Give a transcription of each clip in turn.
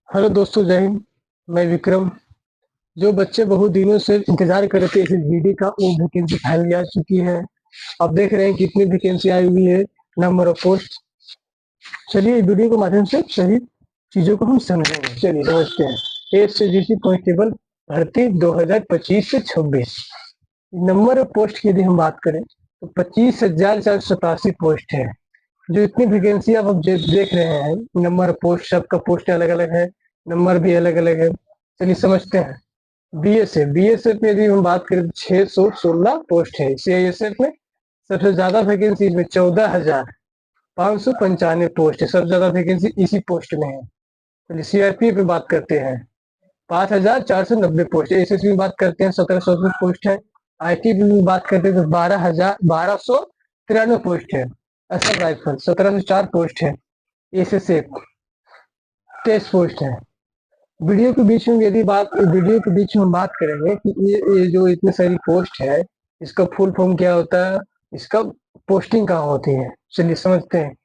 Hello दोस्तों, जय हिंद। मैं विक्रम। जो बच्चे बहुत दिनों से इंतजार कर रहे थे इस जीडी का, वो वैकेंसी फाइनली आ चुकी है। आप देख रहे हैं कितनी वैकेंसी आई हुई है, नंबर ऑफ पोस्ट। चलिए इस वीडियो के माध्यम से सही चीजों को हम समझेंगे। चलिए समझते हैं। एससीजीसी कांस्टेबल भर्ती 2025 से 26। नंबर ऑफ पोस्ट की यदि हम बात करें तो 25,487 पोस्ट है। जो इतनी वैकेंसी आप देख रहे हैं, नंबर पोस्ट, सबका पोस्ट अलग अलग है, नंबर भी अलग अलग है। चलिए समझते हैं। बीएसएफ में यदि हम बात करें तो 616 पोस्ट है। सीआईएसएफ में सबसे ज्यादा वैकेंसी इसमें 14,595 पोस्ट है। सबसे ज्यादा वैकेंसी इसी पोस्ट में है। चलिए सीआरपीएफ में बात करते हैं, 5,490 पोस्ट है। एसएसबी में बात करते हैं 1,700 पोस्ट है। आईटीबी में बात करते हैं तो 12,1293 पोस्ट है। असम राइफल 1704 पोस्ट है। एसएसएफ 23 पोस्ट है। वीडियो के बीच में हम बात करेंगे कि ये जो इतनी सारी पोस्ट है, इसका फुल फॉर्म क्या होता है, इसका पोस्टिंग कहाँ होती है। चलिए समझते हैं।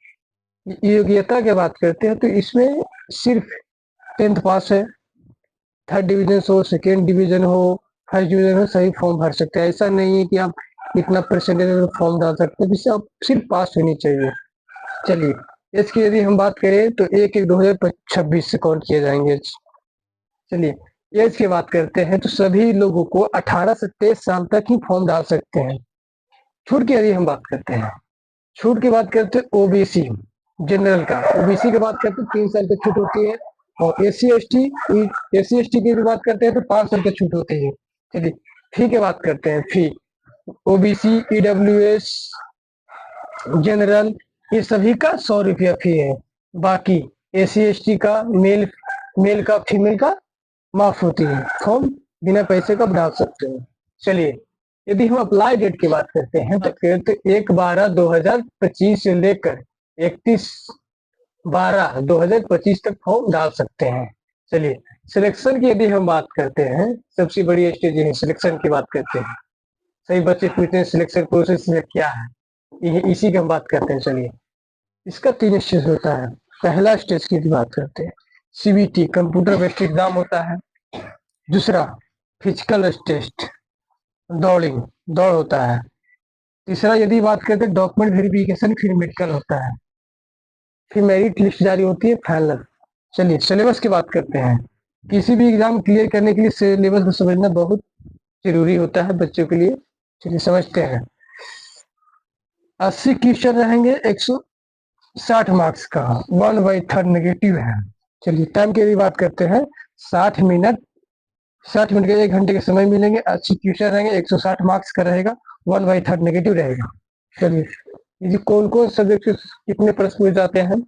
योग्यता की बात करते हैं तो इसमें सिर्फ 10th पास है, थर्ड डिवीजन हो, सेकेंड डिवीजन हो, फर्स्ट डिवीजन हो, सही फॉर्म भर सकते हैं। ऐसा नहीं है कि आप इतना परसेंटेज फॉर्म डाल सकते हैं, जिससे आप सिर्फ पास होनी चाहिए। चलिए इसकी यदि हम बात करें तो 1/1/2026 से काउंट किए जाएंगे। चलिए एज की बात करते हैं तो सभी लोगों को 18 से 23 साल तक ही फॉर्म डाल सकते हैं। छूट की यदि हम बात करते हैं, छूट की बात करते हैं ओबीसी जनरल का, ओबीसी की बात करते हैं 3 साल की छूट होती है। और एस सी एस टी की भी बात करते हैं तो 5 साल की छूट होती है। चलिए फी की बात करते हैं। फी ओबीसी, ईडब्ल्यूएस, जनरल, ये सभी का 100 रुपया फी है। बाकी एस सी का मेल का फीमेल का माफ होती है। फॉर्म बिना पैसे का डाल सकते हैं। चलिए यदि हम अप्लाई डेट की बात करते हैं तो कहते 1/12/2025 से लेकर 31/12/2025 तक फॉर्म डाल सकते हैं। चलिए सिलेक्शन की यदि हम बात करते हैं, सबसे बड़ी स्टेज है सिलेक्शन की बात करते हैं। सही बच्चे पूछते हैं सिलेक्शन प्रोसेस क्या है, इसी की हम बात करते हैं। चलिए इसका 3 स्टेज होता है। पहला स्टेज की बात करते हैं, सीबीटी कंप्यूटर बेस्ड एग्जाम होता है। दूसरा फिजिकल टेस्ट, दौड़ होता है। तीसरा यदि बात करते हैं डॉक्यूमेंट वेरिफिकेशन, फिर मेडिकल होता है। फिर मेरिट लिस्ट जारी होती है, फाइनल। चलिए सिलेबस की बात करते हैं। किसी भी एग्जाम क्लियर करने के लिए सिलेबस को समझना बहुत जरूरी होता है बच्चों के लिए। चलिए समझते हैं। 80 क्वेश्चन रहेंगे, 160 मार्क्स का, 1/3 नेगेटिव है। चलिए टाइम की यदि बात करते हैं, 60 मिनट, 60 मिनट के 1 घंटे के समय मिलेंगे। 80 क्वेश्चन रहेंगे, 160 मार्क्स का रहेगा, 1/3 नेगेटिव रहेगा। चलिए ये कौन कौन सब्जेक्ट से कितने प्रश्न पूछे जाते हैं,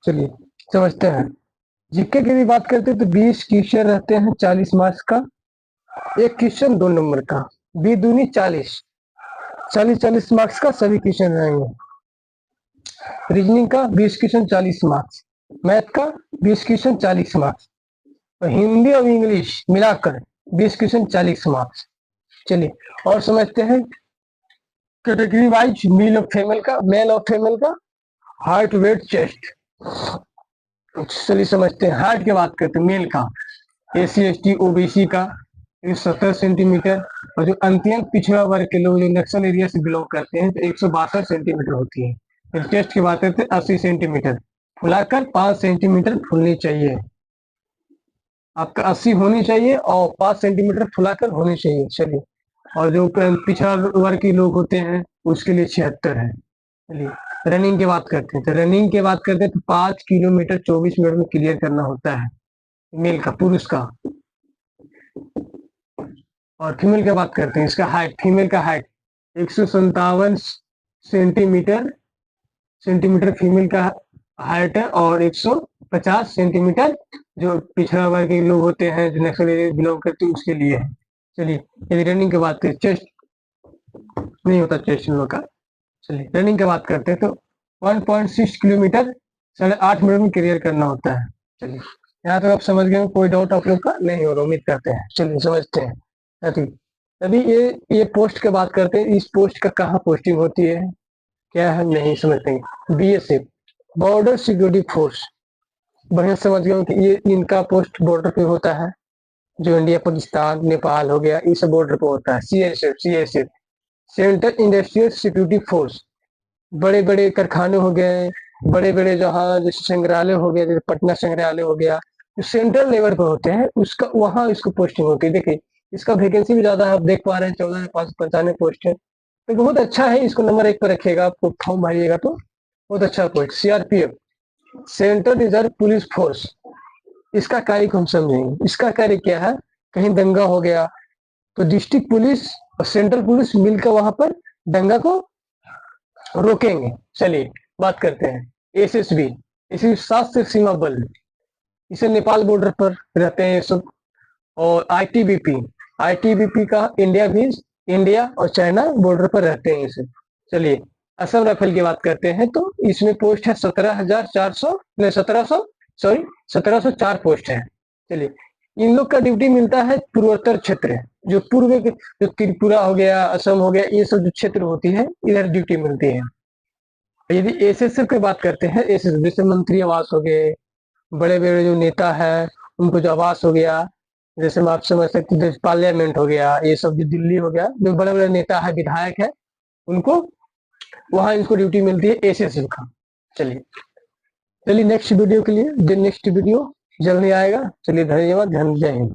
चलिए समझते हैं। जीके की भी बात करते हैं तो 20 क्वेश्चन रहते हैं, 40 मार्क्स का। एक क्वेश्चन 2 नंबर का, 20 दूनी 40, 40 मार्क्स का सभी क्वेश्चन रहेंगे। रीजनिंग का 20 क्वेश्चन 40 मार्क्स, मैथ का 20 क्वेश्चन 40 मार्क्स, और हिंदी और इंग्लिश मिलाकर 20 क्वेश्चन 40 मार्क्स। चलिए और समझते हैं कैटेगरी वाइज, मेल और फीमेल का हार्ट, वेट, चेस्ट। चलिए समझते हैं। हार्ट की बात करते हैं, मेल का SC ST OBC का 70 सेंटीमीटर, और जो अत्यंत पिछड़ा वर्ग के लोग जो नक्सल एरिया से बिलोंग करते हैं तो 162 सेंटीमीटर होती है। फिर चेस्ट की बात करते हैं 80 सेंटीमीटर, फुलाकर 5 सेंटीमीटर फूलनी चाहिए। आपका 80 होनी चाहिए और 5 सेंटीमीटर फुलाकर होनी चाहिए। चलिए और जो पिछड़ा वर्ग के लोग होते हैं उसके लिए 76 है। चलिए रनिंग की बात करते हैं तो रनिंग की बात करते हैं तो 5 किलोमीटर 24 मिनट में क्लियर करना होता है मेल का, पुरुष का। और फीमेल की बात करते हैं, इसका हाइट, फीमेल का हाइट 157 सेंटीमीटर सेंटीमीटर फीमेल का हाइट है, और 150 सेंटीमीटर जो पिछड़ा वर्ग के लोग होते हैं जो नक्सल एरिया बिलोंग करते हैं उसके लिए है। चलिए यदि रनिंग की बात करें, चेस्ट नहीं होता चेस्ट इन लोग का। चलिए रनिंग की बात करते हैं तो 1.6 किलोमीटर 8.5 मिनट में क्लियर करना होता है। चलिए यहाँ तक आप समझ गए, कोई डाउट आप लोग का नहीं हो रहा, उम्मीद करते हैं। चलिए समझते हैं। अभी ये पोस्ट की बात करते हैं, इस पोस्ट का कहाँ पोस्टिंग होती है, क्या है नहीं समझते हैं। BSF बॉर्डर सिक्योरिटी फोर्स, बढ़िया समझ गए कि ये इनका पोस्ट बॉर्डर पे होता है, जो इंडिया पाकिस्तान नेपाल हो गया, ये सब बॉर्डर पे होता है। CSF central industrial security force, बड़े बड़े कारखाने हो गए, बड़े बड़े जहाँ जैसे संग्रहालय हो गया, जैसे पटना संग्रहालय हो गया, जो सेंट्रल लेवल पर होते हैं उसका वहां इसको पोस्टिंग होती है। देखिए इसका वैकेंसी भी ज्यादा है, आप देख पा रहे हैं 14,595 पोस्ट है, तो बहुत अच्छा है, इसको नंबर 1 पर रखिएगा, आपको फॉर्म भरिएगा तो बहुत अच्छा post. CRPF central reserve police force, इसका कार्य को हम समझेंगे। इसका कार्य क्या है, कहीं दंगा हो गया तो डिस्ट्रिक्ट पुलिस और सेंट्रल पुलिस मिलकर वहां पर दंगा को रोकेंगे। चलिए बात करते हैं एसएसबी, इसी सशस्त्र सीमा बल, इसे नेपाल बॉर्डर पर रहते हैं ये सब। और आईटीबीपी का इंडिया और चाइना बॉर्डर पर रहते हैं ये सब। चलिए असम राइफल की बात करते हैं, तो इसमें पोस्ट है 17,400 नहीं 1700 सॉरी 1704 पोस्ट है। चलिए इन लोग का ड्यूटी मिलता है पूर्वोत्तर क्षेत्र, जो पूर्व के जो त्रिपुरा हो गया, असम हो गया, ये सब जो क्षेत्र होती है इधर ड्यूटी मिलती है। यदि एसएसएफ की बात करते हैं, एसएसएफ जैसे मंत्री आवास हो गए, बड़े बड़े जो नेता है उनको जो आवास हो गया, जैसे आप समझ सकते हैं पार्लियामेंट हो गया, ये सब जो दिल्ली हो गया, जो बड़े बड़े नेता है विधायक है उनको वहां इनको ड्यूटी मिलती है एसएसएफ का। चलिए चलिए नेक्स्ट वीडियो के लिए, नेक्स्ट वीडियो जल्दी आएगा। चलिए धन्यवाद, जय हिंद।